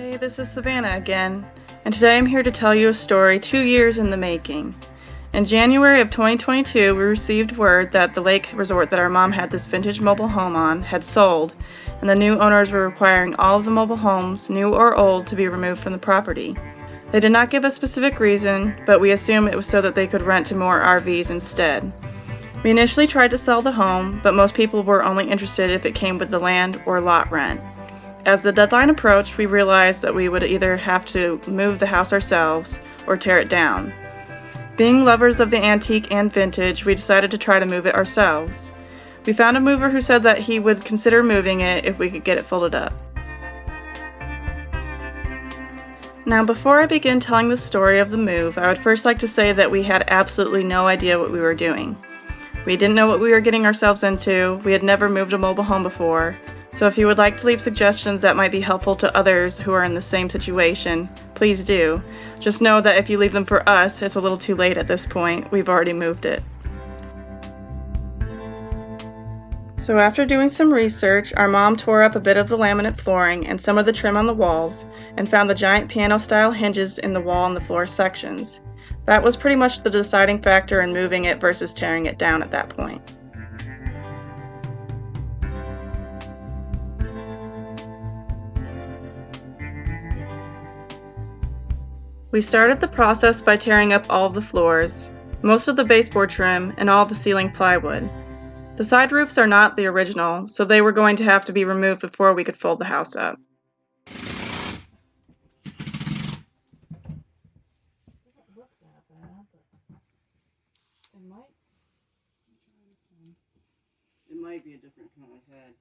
Hey, this is Savannah again, and today I'm here to tell you a story 2 years in the making. In January of 2022, we received word that the lake resort that our mom had this vintage mobile home on had sold, and the new owners were requiring all of the mobile homes, new or old, to be removed from the property. They did not give a specific reason, but we assume it was so that they could rent to more RVs instead. We initially tried to sell the home, but most people were only interested if it came with the land or lot rent. As the deadline approached, we realized that we would either have to move the house ourselves or tear it down. Being lovers of the antique and vintage, we decided to try to move it ourselves. We found a mover who said that he would consider moving it if we could get it folded up. Now, before I begin telling the story of the move, I would first like to say that we had absolutely no idea what we were doing. We didn't know what we were getting ourselves into. We had never moved a mobile home before. So if you would like to leave suggestions that might be helpful to others who are in the same situation, please do. Just know that if you leave them for us, it's a little too late at this point. We've already moved it. So after doing some research, our mom tore up a bit of the laminate flooring and some of the trim on the walls, and found the giant piano-style hinges in the wall and the floor sections. That was pretty much the deciding factor in moving it versus tearing it down at that point. We started the process by tearing up all of the floors, most of the baseboard trim, and all of the ceiling plywood. The side roofs are not the original, so they were going to have to be removed before we could fold the house up. It might be a different kind of head.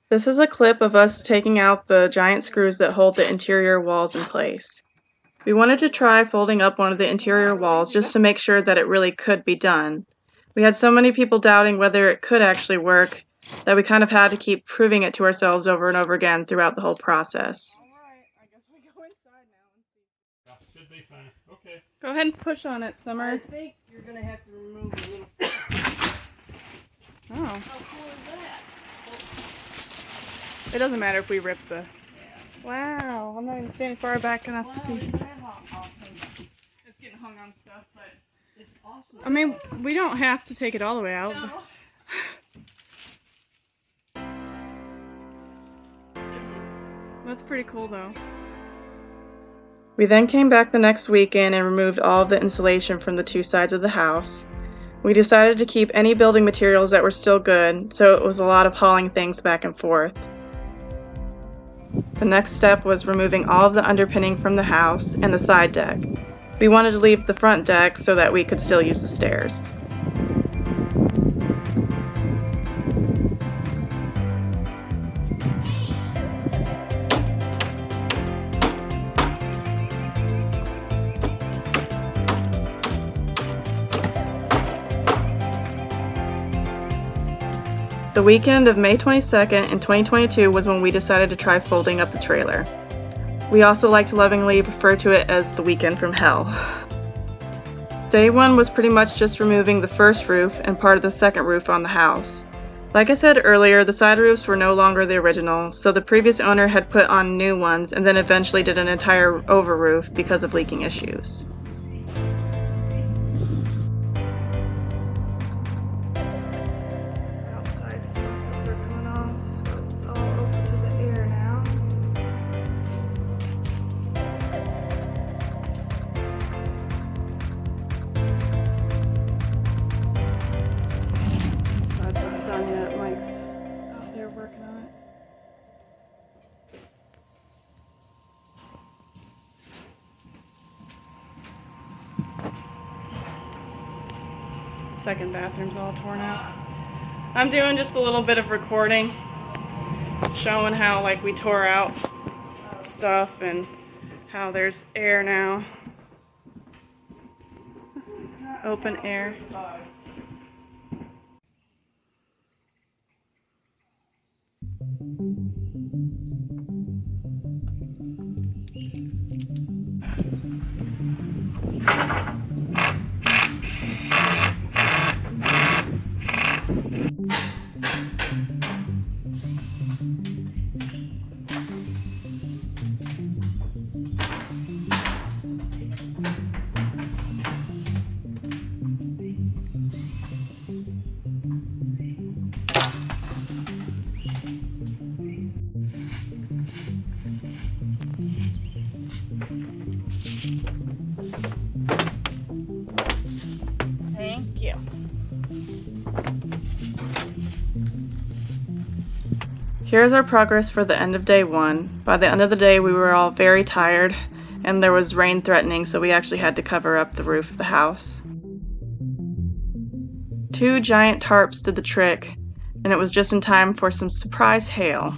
This is a clip of us taking out the giant screws that hold the interior walls in place. We wanted to try folding up one of the interior walls just to make sure that it really could be done. We had so many people doubting whether it could actually work that we kind of had to keep proving it to ourselves over and over again throughout the whole process. Alright, I guess we go inside now and see. Yeah, should be fine. Okay. Go ahead and push on it, Summer. I think you're going to have to remove a little. Oh. How cool is that? It doesn't matter if we rip the... Wow, I'm not even standing far back enough to see. Isn't that awesome? It's getting hung on stuff, but... It's awesome. I mean, we don't have to take it all the way out. No. That's pretty cool, though. We then came back the next weekend and removed all of the insulation from the two sides of the house. We decided to keep any building materials that were still good, so it was a lot of hauling things back and forth. The next step was removing all of the underpinning from the house and the side deck. We wanted to leave the front deck so that we could still use the stairs. The weekend of May 22nd in 2022 was when we decided to try folding up the trailer. We also like to lovingly refer to it as the weekend from hell. Day one was pretty much just removing the first roof and part of the second roof on the house. Like I said earlier, the side roofs were no longer the original, so the previous owner had put on new ones and then eventually did an entire over roof because of leaking issues. Second bathroom's all torn out. I'm doing just a little bit of recording, showing how we tore out stuff and how there's air now. Open air. Thank you. Here's our progress for the end of day 1. By the end of the day, we were all very tired, and there was rain threatening, so we actually had to cover up the roof of the house. 2 giant tarps did the trick, and it was just in time for some surprise hail.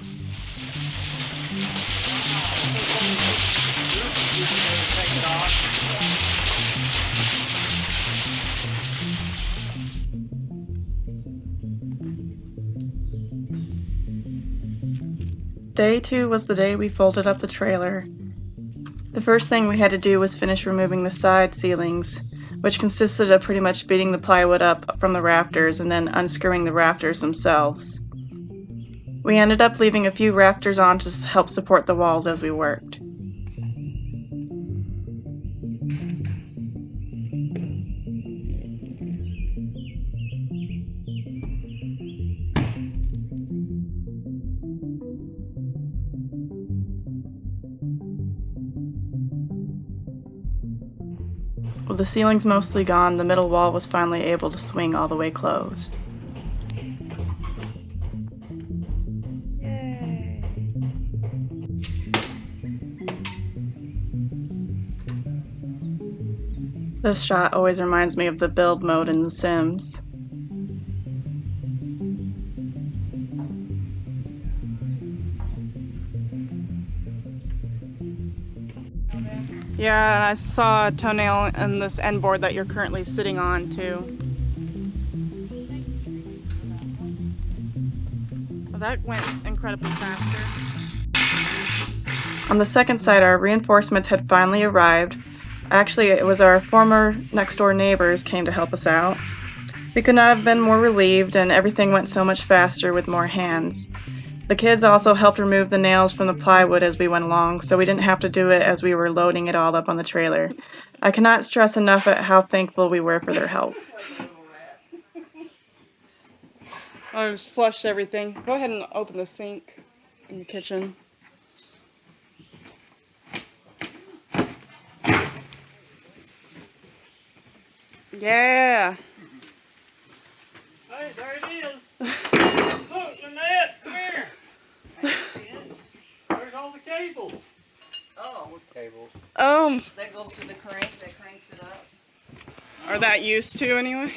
Day 2 was the day we folded up the trailer. The first thing we had to do was finish removing the side ceilings, which consisted of pretty much beating the plywood up from the rafters and then unscrewing the rafters themselves. We ended up leaving a few rafters on to help support the walls as we worked. With the ceilings mostly gone, the middle wall was finally able to swing all the way closed. Yay! This shot always reminds me of the build mode in The Sims. Yeah, I saw a toenail in this end board that you're currently sitting on too. Well, that went incredibly faster. On the second side, our reinforcements had finally arrived. Actually, it was our former next-door neighbors came to help us out. We could not have been more relieved, and everything went so much faster with more hands. The kids also helped remove the nails from the plywood as we went along, so we didn't have to do it as we were loading it all up on the trailer. I cannot stress enough at how thankful we were for their help. I just flushed everything. Go ahead and open the sink in the kitchen. Yeah. Hey, there it is. Look, Lynette, come here. There's all the cables. Oh, What cables? that goes to the crank, that cranks it up. Are that used to anyway?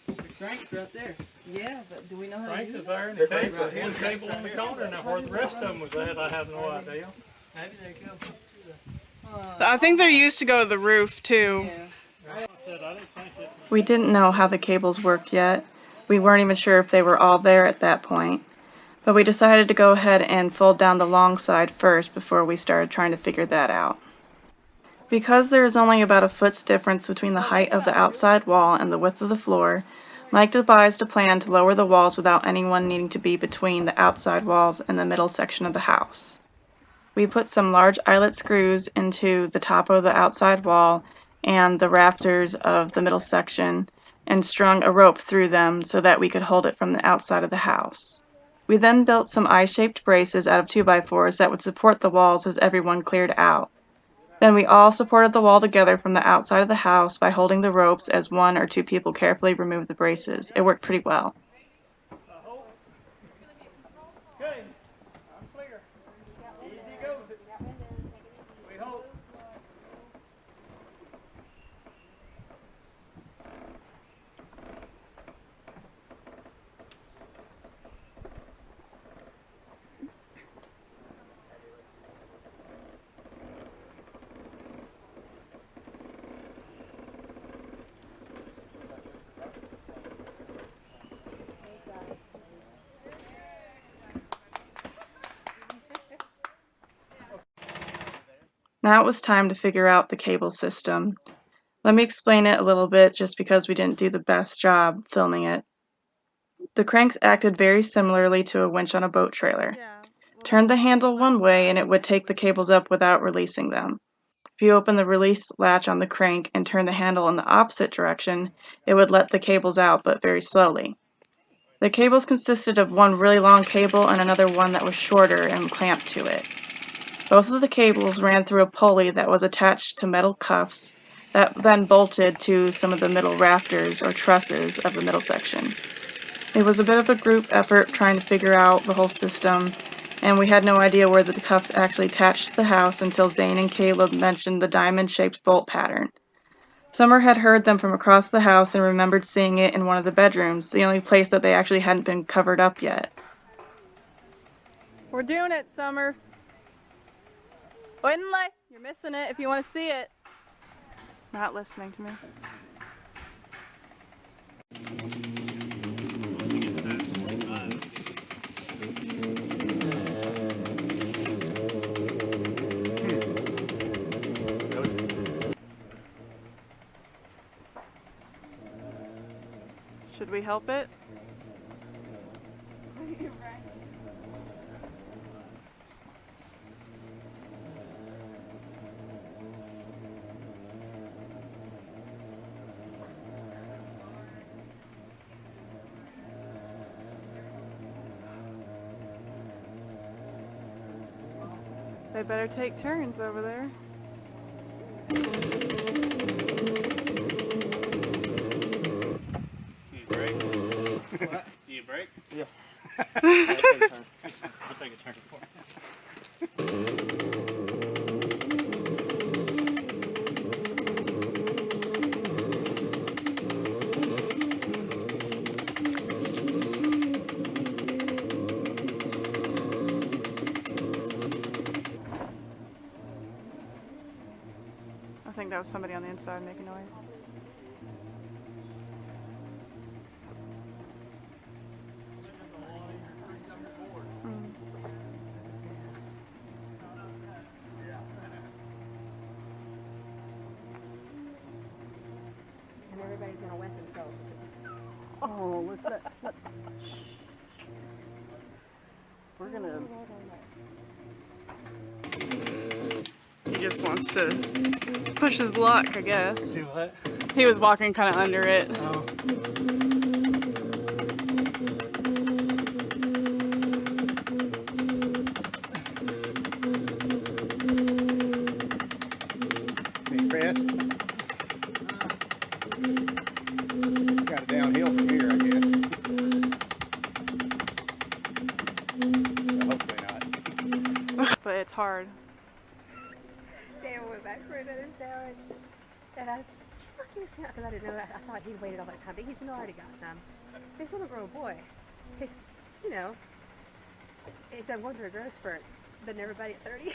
The crank's right there. Yeah, but do we know how to Crank use is it? there, and the crank's right here. One cable in the corner. Now, where the rest of them was at, I have no idea. Maybe they go. I think they're used to go to the roof too. Yeah. I said I didn't think it. We didn't know how the cables worked yet. We weren't even sure if they were all there at that point. But we decided to go ahead and fold down the long side first before we started trying to figure that out. Because there is only about a foot's difference between the height of the outside wall and the width of the floor, Mike devised a plan to lower the walls without anyone needing to be between the outside walls and the middle section of the house. We put some large eyelet screws into the top of the outside wall and the rafters of the middle section and strung a rope through them so that we could hold it from the outside of the house. We then built some eye-shaped braces out of 2x4s that would support the walls as everyone cleared out. Then we all supported the wall together from the outside of the house by holding the ropes as 1 or 2 people carefully removed the braces. It worked pretty well. Okay, I'm clear. Easy goes. We hope. Now it was time to figure out the cable system. Let me explain it a little bit just because we didn't do the best job filming it. The cranks acted very similarly to a winch on a boat trailer. Yeah. Turn the handle one way and it would take the cables up without releasing them. If you open the release latch on the crank and turn the handle in the opposite direction, it would let the cables out, but very slowly. The cables consisted of one really long cable and another one that was shorter and clamped to it. Both of the cables ran through a pulley that was attached to metal cuffs that then bolted to some of the middle rafters or trusses of the middle section. It was a bit of a group effort trying to figure out the whole system, and we had no idea where the cuffs actually attached to the house until Zane and Caleb mentioned the diamond-shaped bolt pattern. Summer had heard them from across the house and remembered seeing it in one of the bedrooms, the only place that they actually hadn't been covered up yet. We're doing it, Summer. Winley, you're missing it if you want to see it. Not listening to me. Should we help it? They better take turns over there. Do you break? What? Do you break? Yeah. I'll take a turn for it. I think that was somebody on the inside making noise. And everybody's gonna wet themselves. Oh, what's that? We're gonna. He just wants to push his luck, I guess. See what? He was walking kind of under it. Oh. Rest. Got it downhill from here, I guess. Well, hopefully not. But it's hard. Dan went back for another sandwich. And I said, did you not give me some? Because I didn't know that. I thought he'd waited all that time. But he said, no, I already got some. He's a little girl boy. He's, you know, he's going through a growth spurt. But everybody at 30.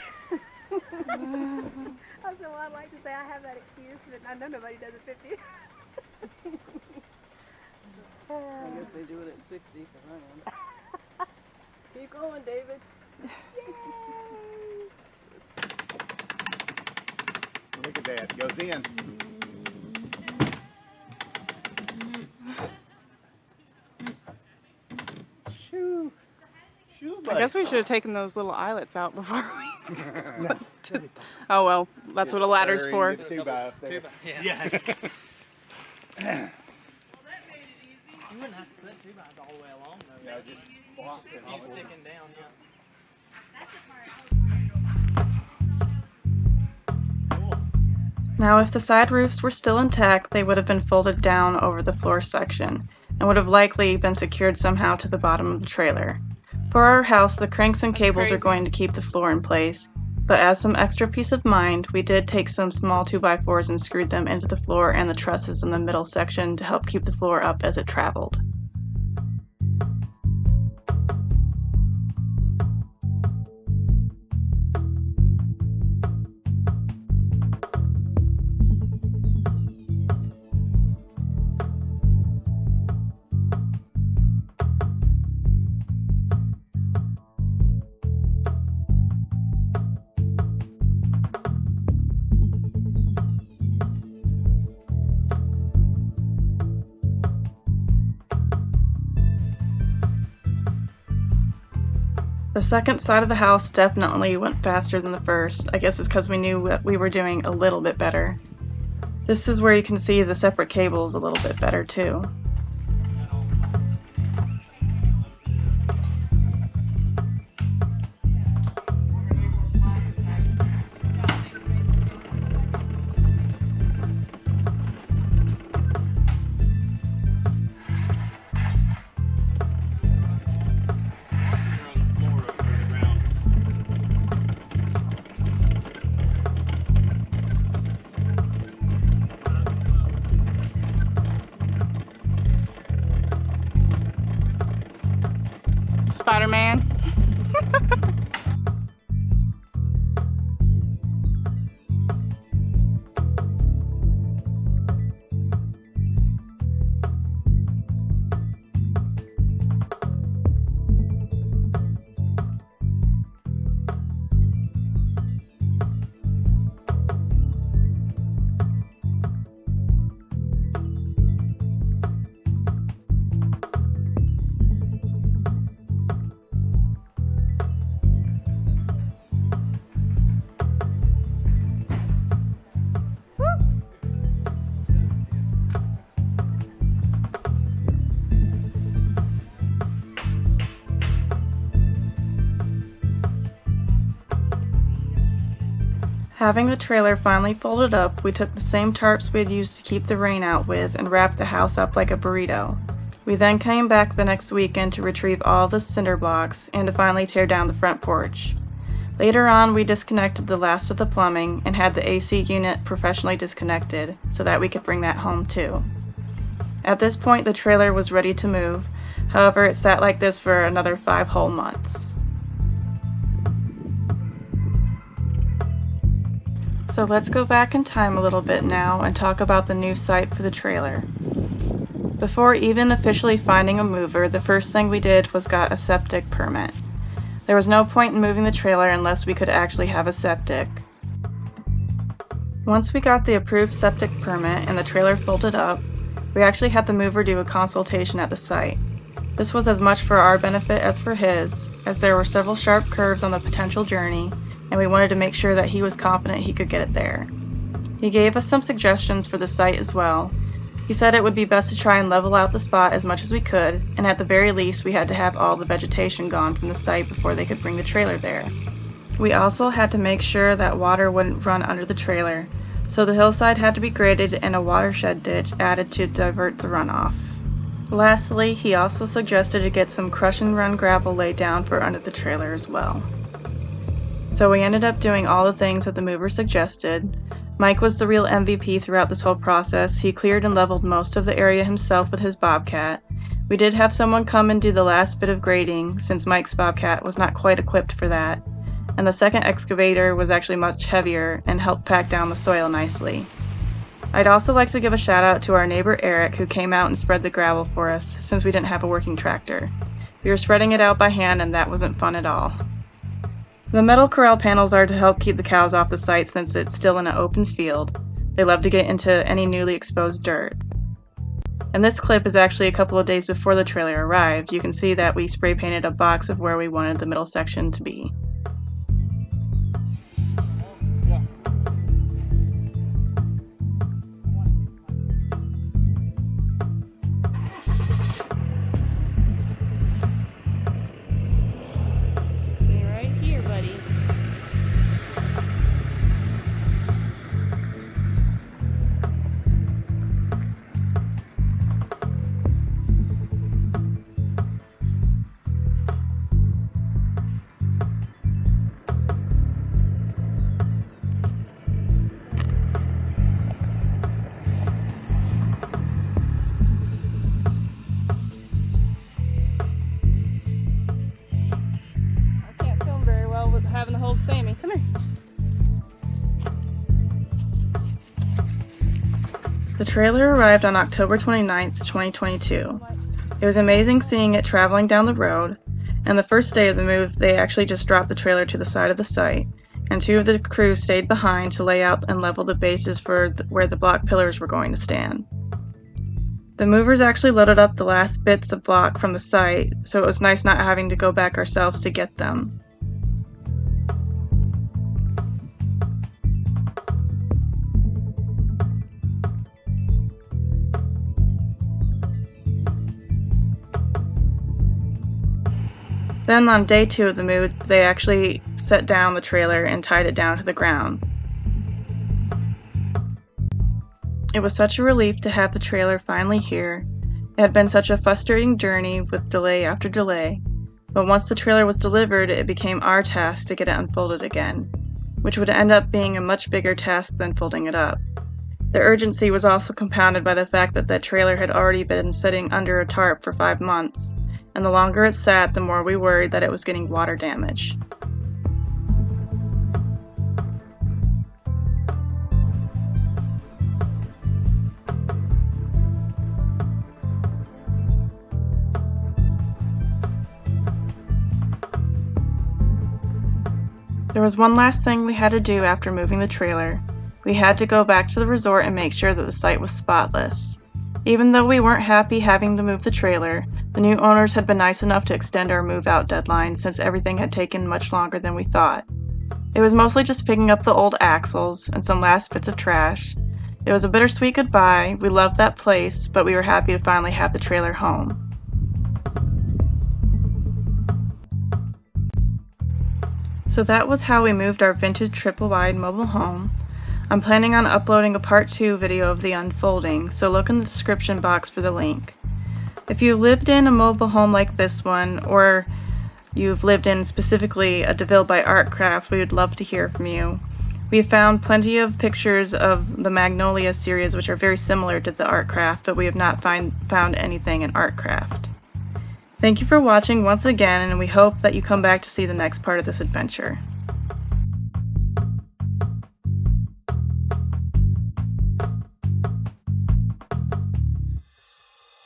I said, well, I'd like to say I have that excuse, but I know nobody does at 50. I guess they do it at 60 for running. Keep going, David. Look at that. Goes in. Shoo. Shoo, I guess we should have taken those little eyelets out before we... Oh well, that's what a ladder's for. The 2x up there. Yeah. Well, that made it easy. You wouldn't have to put 2x all the way along though. Yeah, just block it. Keep sticking down, yeah. Cool. Now, if the side roofs were still intact, they would have been folded down over the floor section and would have likely been secured somehow to the bottom of the trailer. For our house, the cranks and cables are going to keep the floor in place, but as some extra peace of mind, we did take some small 2x4s and screwed them into the floor and the trusses in the middle section to help keep the floor up as it traveled. The second side of the house definitely went faster than the first. I guess it's because we knew that we were doing a little bit better. This is where you can see the separate cables a little bit better too. Spider-Man. Having the trailer finally folded up, we took the same tarps we had used to keep the rain out with and wrapped the house up like a burrito. We then came back the next weekend to retrieve all the cinder blocks and to finally tear down the front porch. Later on, we disconnected the last of the plumbing and had the AC unit professionally disconnected so that we could bring that home too. At this point, the trailer was ready to move. However, it sat like this for another 5 whole months. So let's go back in time a little bit now and talk about the new site for the trailer. Before even officially finding a mover, the first thing we did was got a septic permit. There was no point in moving the trailer unless we could actually have a septic. Once we got the approved septic permit and the trailer folded up, we actually had the mover do a consultation at the site. This was as much for our benefit as for his, as there were several sharp curves on the potential journey, and we wanted to make sure that he was confident he could get it there. He gave us some suggestions for the site as well. He said it would be best to try and level out the spot as much as we could, and at the very least we had to have all the vegetation gone from the site before they could bring the trailer there. We also had to make sure that water wouldn't run under the trailer, so the hillside had to be graded and a watershed ditch added to divert the runoff. Lastly, he also suggested to get some crush and run gravel laid down for under the trailer as well. So we ended up doing all the things that the mover suggested. Mike was the real MVP throughout this whole process. He cleared and leveled most of the area himself with his Bobcat. We did have someone come and do the last bit of grading, since Mike's Bobcat was not quite equipped for that, and the second excavator was actually much heavier and helped pack down the soil nicely. I'd also like to give a shout out to our neighbor Eric, who came out and spread the gravel for us since we didn't have a working tractor. We were spreading it out by hand and that wasn't fun at all. The metal corral panels are to help keep the cows off the site since it's still in an open field. They love to get into any newly exposed dirt. And this clip is actually a couple of days before the trailer arrived. You can see that we spray painted a box of where we wanted the middle section to be. Having to hold Sammy. Come here. The trailer arrived on October 29th, 2022. It was amazing seeing it traveling down the road, and the first day of the move, they actually just dropped the trailer to the side of the site, and 2 of the crew stayed behind to lay out and level the bases for where the block pillars were going to stand. The movers actually loaded up the last bits of block from the site, so it was nice not having to go back ourselves to get them. Then on day 2 of the move, they actually set down the trailer and tied it down to the ground. It was such a relief to have the trailer finally here. It had been such a frustrating journey with delay after delay, but once the trailer was delivered, it became our task to get it unfolded again, which would end up being a much bigger task than folding it up. The urgency was also compounded by the fact that that trailer had already been sitting under a tarp for 5 months, and the longer it sat, the more we worried that it was getting water damage. There was one last thing we had to do after moving the trailer. We had to go back to the resort and make sure that the site was spotless. Even though we weren't happy having to move the trailer, the new owners had been nice enough to extend our move-out deadline since everything had taken much longer than we thought. It was mostly just picking up the old axles and some last bits of trash. It was a bittersweet goodbye. We loved that place, but we were happy to finally have the trailer home. So that was how we moved our vintage triple-wide mobile home. I'm planning on uploading a part 2 video of the unfolding, so look in the description box for the link. If you lived in a mobile home like this one, or you've lived in specifically a DeVille by Artcraft, we would love to hear from you. We found plenty of pictures of the Magnolia series, which are very similar to the Artcraft, but we have not found anything in Artcraft. Thank you for watching once again, and we hope that you come back to see the next part of this adventure.